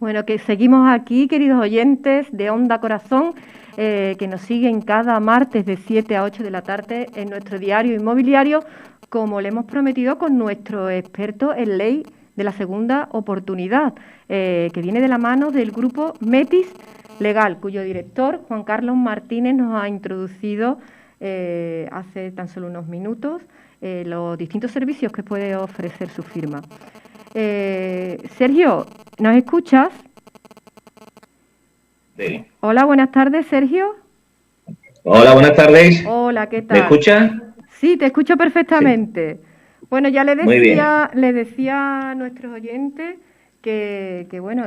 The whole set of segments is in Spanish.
Bueno, que seguimos aquí, queridos oyentes de Onda Corazón, que nos siguen cada martes de 7 a 8 de la tarde en nuestro diario inmobiliario, como le hemos prometido con nuestro experto en ley de la segunda oportunidad, que viene de la mano del grupo Metis Legal, cuyo director, Juan Carlos Martínez, nos ha introducido hace tan solo unos minutos los distintos servicios que puede ofrecer su firma. Sergio, ¿nos escuchas? Sí. Hola, buenas tardes, Sergio. Hola, buenas tardes. Hola, ¿qué ¿Me tal? escuchas? Sí, te escucho Sí. perfectamente. Bueno, ya Muy bien. le decía a nuestros oyentes que bueno,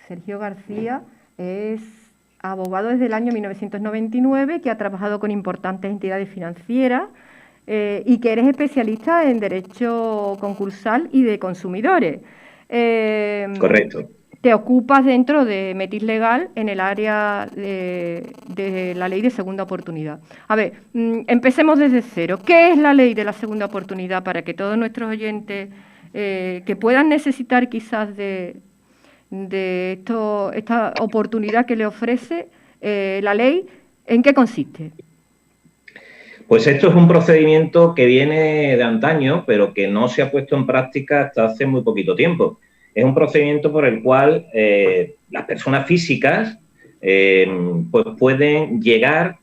Sergio García es abogado desde el año 1999, que ha trabajado con importantes entidades financieras y que eres especialista en derecho concursal y de consumidores. Eh, Correcto. Te ocupas dentro de Metis Legal en el área de la ley de segunda oportunidad. A ver, empecemos desde cero. ¿Qué es la ley de la segunda oportunidad para que todos nuestros oyentes que puedan necesitar quizás de esta oportunidad que le ofrece la ley, en qué consiste? Pues esto es un procedimiento que viene de antaño, pero que no se ha puesto en práctica hasta hace muy poquito tiempo. Es un procedimiento por el cual las personas físicas pues pueden llegar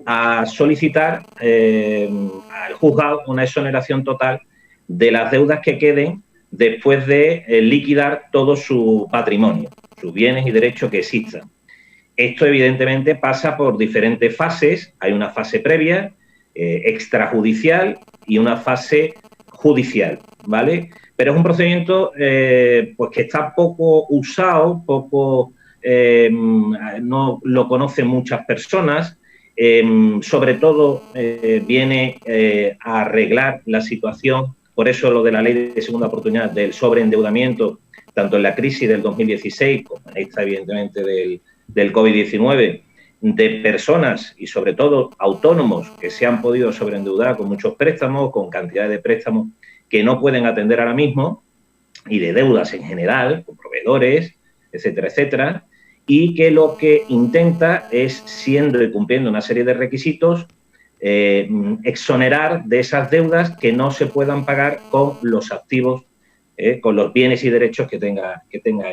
a solicitar al juzgado una exoneración total de las deudas que queden después de liquidar todo su patrimonio, sus bienes y derechos que existan. Esto evidentemente pasa por diferentes fases. Hay una fase previa, extrajudicial y una fase judicial, ¿vale? Pero es un procedimiento pues que está poco usado, no lo conocen muchas personas. Sobre todo viene a arreglar la situación, por eso lo de la ley de segunda oportunidad del sobreendeudamiento, tanto en la crisis del 2016 como en esta evidentemente del COVID-19, de personas y sobre todo autónomos que se han podido sobreendeudar con muchos préstamos, con cantidades de préstamos que no pueden atender ahora mismo, y de deudas en general, con proveedores, etcétera, etcétera, y que lo que intenta es, siendo y cumpliendo una serie de requisitos, exonerar de esas deudas que no se puedan pagar con los activos, con los bienes y derechos que tenga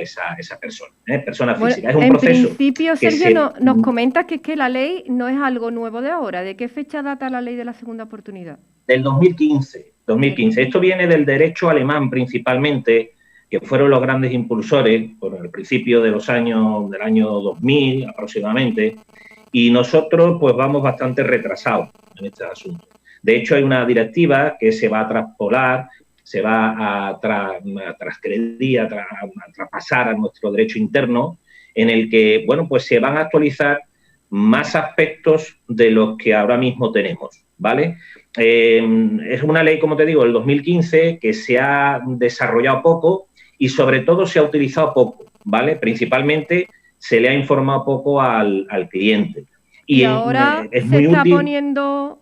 esa persona Bueno, física. Es un en proceso principio, que Sergio, nos comentas que es que la ley no es algo nuevo de ahora. ¿De qué fecha data la ley de la segunda oportunidad? del 2015. 2015. Esto viene del derecho alemán principalmente, que fueron los grandes impulsores por el principio de del año 2000 aproximadamente, y nosotros pues vamos bastante retrasados en este asunto. De hecho, hay una directiva que se va a traspolar, se va a transgredir, a traspasar a nuestro derecho interno, en el que, bueno, pues se van a actualizar más aspectos de los que ahora mismo tenemos, ¿vale? Es una ley, como te digo, del 2015 que se ha desarrollado poco y sobre todo se ha utilizado poco, ¿vale? Principalmente se le ha informado poco al cliente. Y ahora Es se muy está útil. poniendo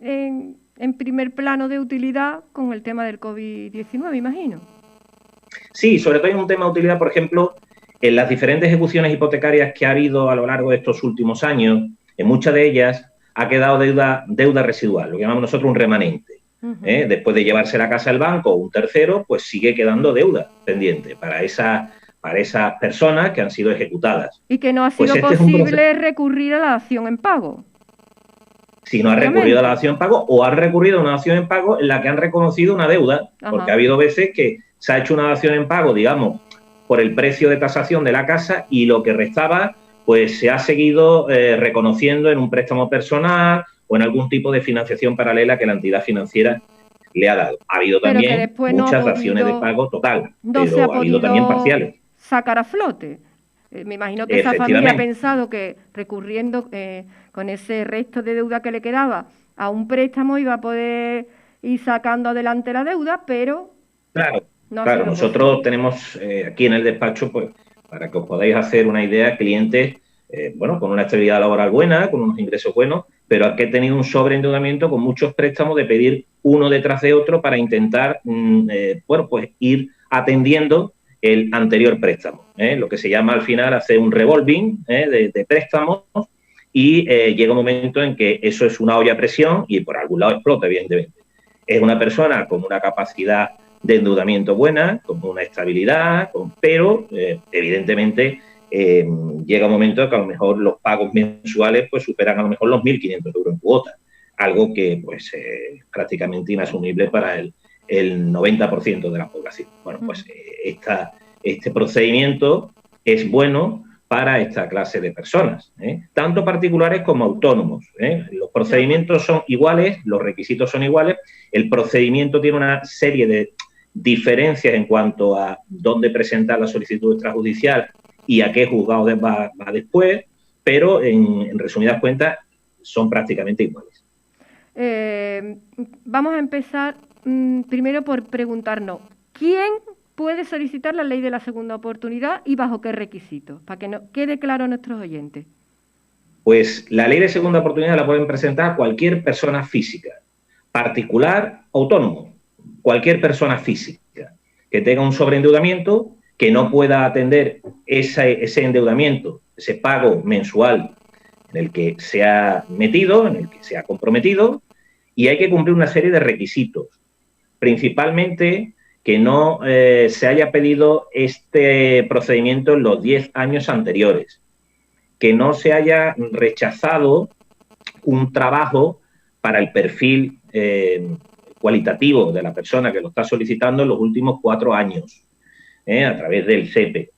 en primer plano de utilidad con el tema del COVID-19, imagino. Sí, sobre todo hay un tema de utilidad, por ejemplo, en las diferentes ejecuciones hipotecarias que ha habido a lo largo de estos últimos años, en muchas de ellas ha quedado deuda residual, lo que llamamos nosotros un remanente. Después de llevarse la casa al banco o un tercero, pues sigue quedando deuda pendiente para esas personas que han sido ejecutadas. Y que no ha Pues sido este es un proceso. posible recurrir a la dación en pago. Si no ha recurrido a la Sencillamente. dación en pago o ha recurrido a una dación en pago en la que han reconocido una deuda, porque Ajá. ha habido veces que se ha hecho una dación en pago, digamos, por el precio de tasación de la casa y lo que restaba, pues se ha seguido reconociendo en un préstamo personal o en algún tipo de financiación paralela que la entidad financiera le ha dado. Ha habido Pero que también después muchas daciones de pago total, no se ha pero ha habido también podido parciales. sacar a flote. Me imagino que esa familia ha Efectivamente. pensado que recurriendo con ese resto de deuda que le quedaba a un préstamo iba a poder ir sacando adelante la deuda, pero Claro, no ha claro. sido Nosotros posible. tenemos aquí en el despacho, pues, para que os podáis hacer una idea, clientes, bueno, con una estabilidad laboral buena, con unos ingresos buenos, pero que han tenido un sobreendeudamiento con muchos préstamos de pedir uno detrás de otro para intentar, bueno, pues ir atendiendo el anterior préstamo. Lo que se llama al final hacer un revolving de préstamos y llega un momento en que eso es una olla a presión y por algún lado explota, evidentemente. Es una persona con una capacidad de endeudamiento buena, con una estabilidad, pero evidentemente llega un momento en que a lo mejor los pagos mensuales pues superan a lo mejor los 1.500 euros en cuota, algo que pues es prácticamente inasumible para el 90% de la población. Bueno, pues este procedimiento es bueno para esta clase de personas, tanto particulares como autónomos. Los procedimientos son iguales, los requisitos son iguales, el procedimiento tiene una serie de diferencias en cuanto a dónde presentar la solicitud extrajudicial y a qué juzgado va después, pero en resumidas cuentas son prácticamente iguales. Vamos a empezar primero por preguntarnos, ¿quién puede solicitar la ley de la segunda oportunidad y bajo qué requisitos? Para que quede claro a nuestros oyentes. Pues la ley de segunda oportunidad la pueden presentar cualquier persona física, particular, autónomo, cualquier persona física que tenga un sobreendeudamiento, que no pueda atender ese endeudamiento, ese pago mensual en el que se ha metido, en el que se ha comprometido, y hay que cumplir una serie de requisitos. Principalmente que no se haya pedido este procedimiento en los 10 años anteriores, que no se haya rechazado un trabajo para el perfil cualitativo de la persona que lo está solicitando en los últimos 4 años, a través del CEPE,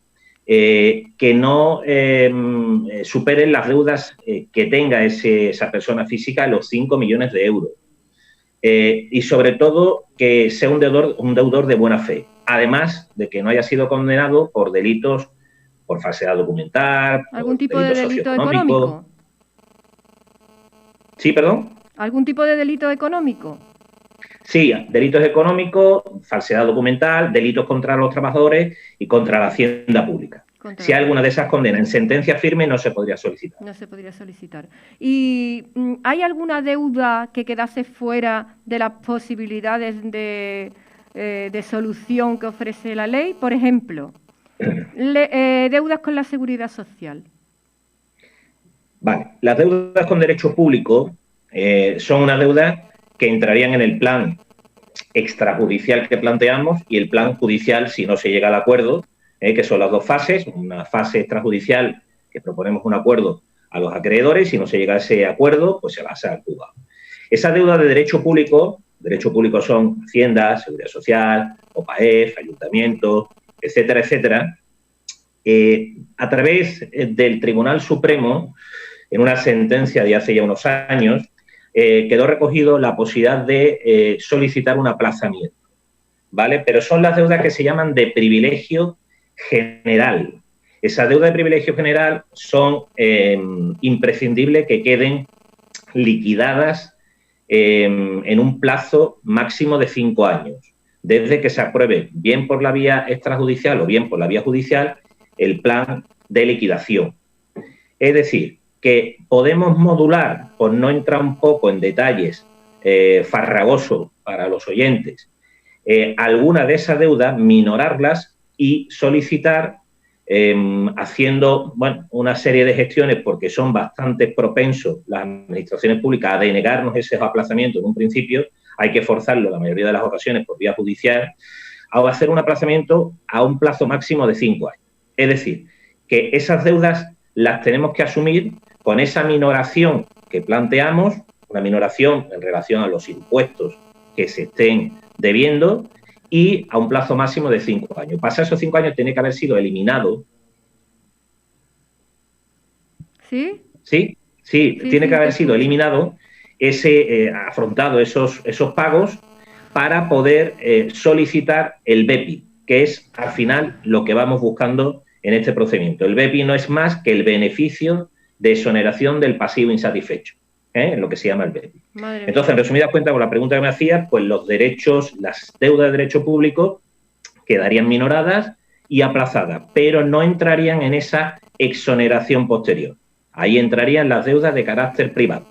que no superen las deudas que tenga esa persona física los 5 millones de euros. Y sobre todo que sea un deudor de buena fe, además de que no haya sido condenado por delitos, por falsedad documental, ¿algún tipo de delito económico? ¿Sí, perdón? ¿Algún tipo de delito económico? Sí, delitos económicos, falsedad documental, delitos contra los trabajadores y contra la hacienda pública. Si hay alguna de esas condenas en sentencia firme, no se podría solicitar. No se podría solicitar. ¿Y hay alguna deuda que quedase fuera de las posibilidades de solución que ofrece la ley? Por ejemplo, deudas con la Seguridad Social. Vale, las deudas con derecho público son unas deudas que entrarían en el plan extrajudicial que planteamos y el plan judicial si no se llega al acuerdo, que son las dos fases, una fase extrajudicial que proponemos un acuerdo a los acreedores, si no se llega a ese acuerdo, pues se va al juzgado. Esa deuda de derecho público son Hacienda, Seguridad Social, OPAEF, Ayuntamientos, etcétera, etcétera, a través del Tribunal Supremo, en una sentencia de hace ya unos años, quedó recogido la posibilidad de solicitar un aplazamiento, ¿vale? Pero son las deudas que se llaman de privilegio general. Esas deudas de privilegio general son imprescindibles que queden liquidadas en un plazo máximo de 5 años, desde que se apruebe bien por la vía extrajudicial o bien por la vía judicial el plan de liquidación. Es decir, que podemos modular, por no entrar un poco en detalles farragosos para los oyentes, algunas de esas deudas, minorarlas y solicitar, haciendo una serie de gestiones, porque son bastante propensos las administraciones públicas a denegarnos esos aplazamientos en un principio, hay que forzarlo la mayoría de las ocasiones por vía judicial, a hacer un aplazamiento a un plazo máximo de 5 años. Es decir, que esas deudas las tenemos que asumir con esa minoración que planteamos, una minoración en relación a los impuestos que se estén debiendo y a un plazo máximo de 5 años. Pasar esos 5 años tiene que haber sido eliminado. ¿Sí? Sí, tiene que haber sido eliminado, afrontado esos pagos para poder solicitar el BEPI, que es al final lo que vamos buscando en este procedimiento. El BEPI no es más que el beneficio de exoneración del pasivo insatisfecho, lo que se llama el BEPI. Entonces, en resumidas cuentas, con la pregunta que me hacía, pues los derechos, las deudas de derecho público quedarían minoradas y aplazadas, pero no entrarían en esa exoneración posterior. Ahí entrarían las deudas de carácter privado.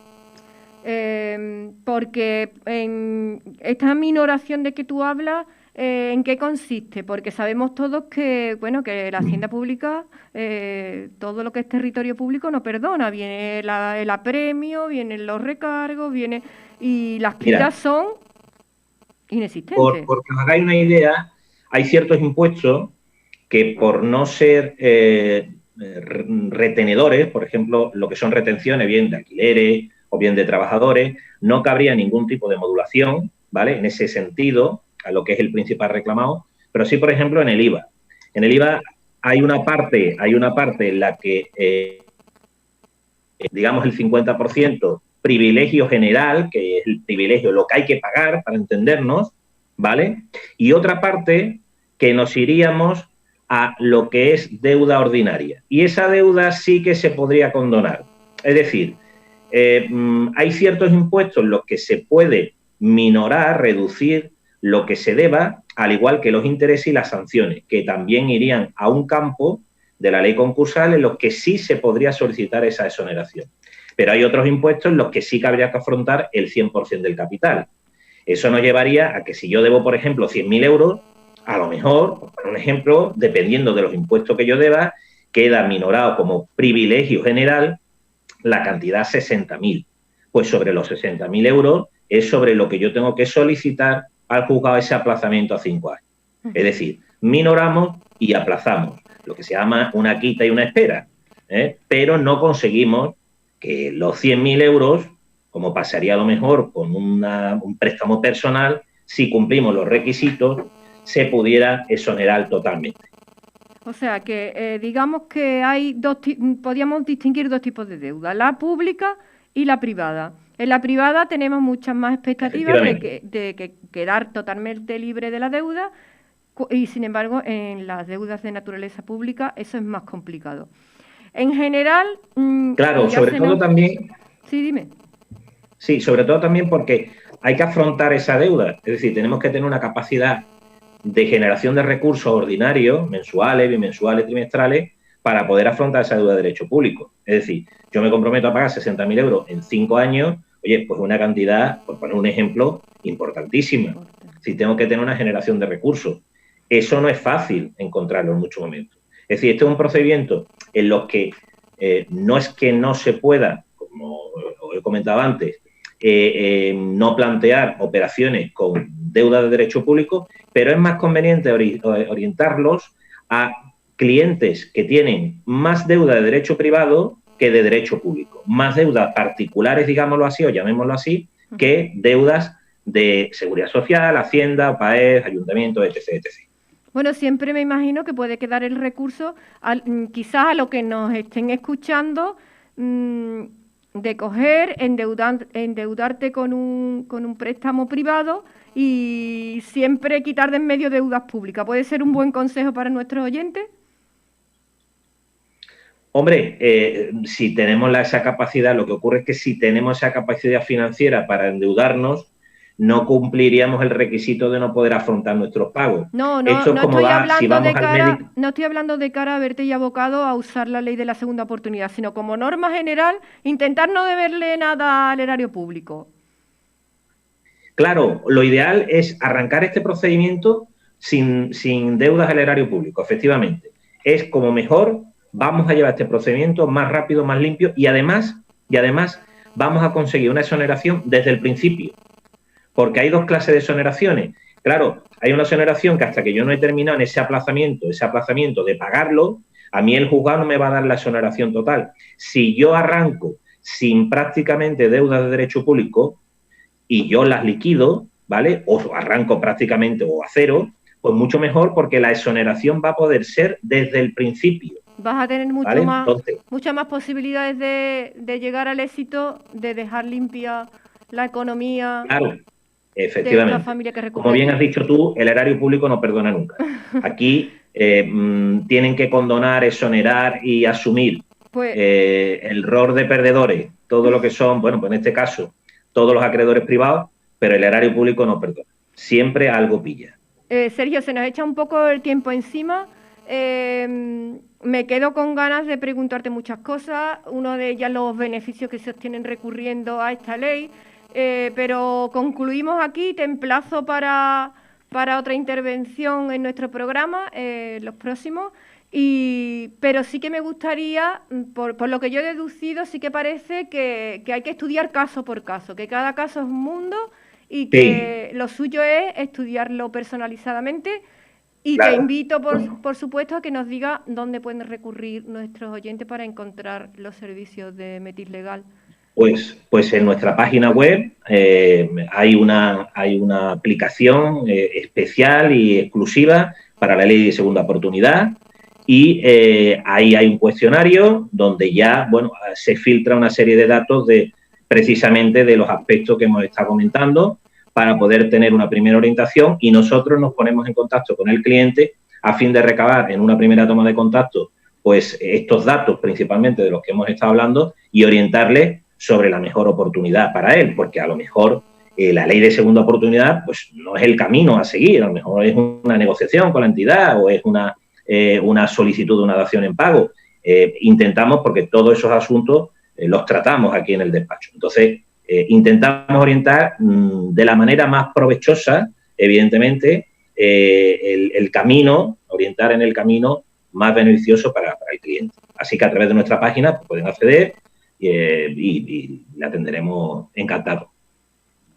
Porque en esta minoración de que tú hablas ¿en qué consiste? Porque sabemos todos que, bueno, que la hacienda pública, todo lo que es territorio público no perdona. Viene el apremio, vienen los recargos, y las quitas Mira, son inexistentes. porque os hagáis una idea, hay ciertos impuestos que por no ser retenedores, por ejemplo, lo que son retenciones, bien de alquileres o bien de trabajadores, no cabría ningún tipo de modulación, ¿vale? En ese sentido, a lo que es el principal reclamado, pero sí, por ejemplo, en el IVA. En el IVA hay una parte en la que, digamos, el 50% privilegio general, que es el privilegio, lo que hay que pagar para entendernos, ¿vale? Y otra parte que nos iríamos a lo que es deuda ordinaria. Y esa deuda sí que se podría condonar. Es decir, hay ciertos impuestos en los que se puede minorar, reducir lo que se deba, al igual que los intereses y las sanciones, que también irían a un campo de la ley concursal en los que sí se podría solicitar esa exoneración. Pero hay otros impuestos en los que sí que habría que afrontar el 100% del capital. Eso nos llevaría a que si yo debo, por ejemplo, 100.000 euros, a lo mejor, por un ejemplo, dependiendo de los impuestos que yo deba, queda minorado como privilegio general la cantidad 60.000. Pues sobre los 60.000 euros es sobre lo que yo tengo que solicitar al juzgado ese aplazamiento a 5 años. Es decir, minoramos y aplazamos, lo que se llama una quita y una espera, pero no conseguimos que los 100.000 euros, como pasaría a lo mejor con un préstamo personal, si cumplimos los requisitos, se pudiera exonerar totalmente. O sea que digamos que hay podríamos distinguir dos tipos de deuda, la pública y la privada. En la privada tenemos muchas más expectativas de que quedar totalmente libre de la deuda y sin embargo en las deudas de naturaleza pública eso es más complicado. En general... Claro, sobre todo también... Sí, dime. Sí, sobre todo también porque hay que afrontar esa deuda. Es decir, tenemos que tener una capacidad de generación de recursos ordinarios, mensuales, bimensuales, trimestrales, para poder afrontar esa deuda de derecho público. Es decir, yo me comprometo a pagar 60.000 euros en 5 años, oye, pues una cantidad, por poner un ejemplo, importantísima. Si tengo que tener una generación de recursos. Eso no es fácil encontrarlo en muchos momentos. Es decir, este es un procedimiento en los que no es que no se pueda, como os he comentado antes, no plantear operaciones con deuda de derecho público, pero es más conveniente orientarlos a clientes que tienen más deuda de derecho privado que de derecho público, más deudas particulares, digámoslo así, o llamémoslo así, que deudas de seguridad social, hacienda, PAES, ayuntamientos, etc., etc. Bueno, siempre me imagino que puede quedar el recurso, quizás a lo que nos estén escuchando, de coger, endeudarte con un préstamo privado y siempre quitar de en medio deudas públicas. ¿Puede ser un buen consejo para nuestros oyentes? Hombre, si tenemos esa capacidad, lo que ocurre es que si tenemos esa capacidad financiera para endeudarnos, no cumpliríamos el requisito de no poder afrontar nuestros pagos. No estoy hablando de cara a verte y abocado a usar la ley de la segunda oportunidad, sino como norma general, intentar no deberle nada al erario público. Claro, lo ideal es arrancar este procedimiento sin deudas al erario público, efectivamente. Es como mejor vamos a llevar este procedimiento más rápido, más limpio y además vamos a conseguir una exoneración desde el principio. Porque hay dos clases de exoneraciones. Claro, hay una exoneración que hasta que yo no he terminado en ese aplazamiento de pagarlo, a mí el juzgado no me va a dar la exoneración total. Si yo arranco sin prácticamente deudas de derecho público y yo las liquido, ¿vale? O arranco prácticamente o a cero, pues mucho mejor porque la exoneración va a poder ser desde el principio. Vas a tener muchas más posibilidades de llegar al éxito, de dejar limpia la economía. Claro. Efectivamente. Como bien has dicho tú, el erario público no perdona nunca. Aquí tienen que condonar, exonerar y asumir el rol de perdedores, todo lo que son, bueno, pues en este caso, todos los acreedores privados, pero el erario público no perdona. Siempre algo pilla. Sergio, se nos echa un poco el tiempo encima. Me quedo con ganas de preguntarte muchas cosas. Uno de ellas, los beneficios que se obtienen recurriendo a esta ley. Pero concluimos aquí, te emplazo para para otra intervención en nuestro programa, los próximos. Pero sí que me gustaría, por lo que yo he deducido, sí que parece que hay que estudiar caso por caso, que cada caso es un mundo y que lo suyo es estudiarlo personalizadamente. Y claro, te invito, por supuesto, a que nos diga dónde pueden recurrir nuestros oyentes para encontrar los servicios de Metis Legal. Pues en nuestra página web hay una aplicación especial y exclusiva para la ley de segunda oportunidad. Y ahí hay un cuestionario donde ya, bueno, se filtra una serie de datos precisamente de los aspectos que hemos estado comentando para poder tener una primera orientación, y nosotros nos ponemos en contacto con el cliente a fin de recabar en una primera toma de contacto pues estos datos principalmente de los que hemos estado hablando y orientarle sobre la mejor oportunidad para él, porque a lo mejor la ley de segunda oportunidad pues no es el camino a seguir, a lo mejor es una negociación con la entidad o es una solicitud de una dación en pago. Intentamos, porque todos esos asuntos los tratamos aquí en el despacho. Entonces, intentamos orientar de la manera más provechosa, evidentemente, el camino, orientar en el camino más beneficioso para el cliente. Así que a través de nuestra página pues, pueden acceder y le atenderemos encantado.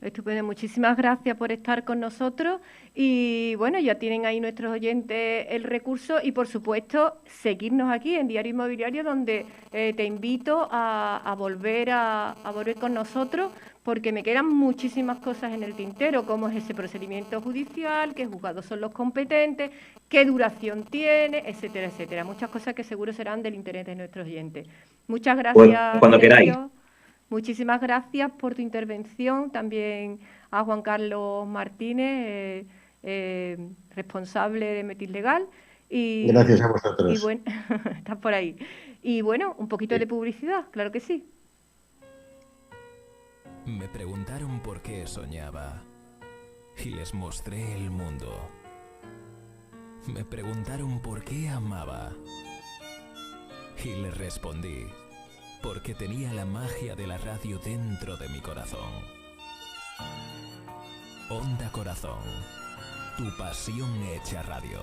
Estupendo, muchísimas gracias por estar con nosotros y bueno, ya tienen ahí nuestros oyentes el recurso y por supuesto seguirnos aquí en Diario Inmobiliario, donde te invito a volver con nosotros, porque me quedan muchísimas cosas en el tintero, como es ese procedimiento judicial, qué juzgados son los competentes, qué duración tiene, etcétera, etcétera. Muchas cosas que seguro serán del interés de nuestros oyentes. Muchas gracias. Pues, cuando queráis. Muchísimas gracias por tu intervención, también a Juan Carlos Martínez, responsable de Metis Legal. Gracias a vosotros. Y bueno, estás por ahí. Y bueno, un poquito de publicidad, claro que sí. Me preguntaron por qué soñaba y les mostré el mundo. Me preguntaron por qué amaba y les respondí: porque tenía la magia de la radio dentro de mi corazón. Onda Corazón, tu pasión hecha radio.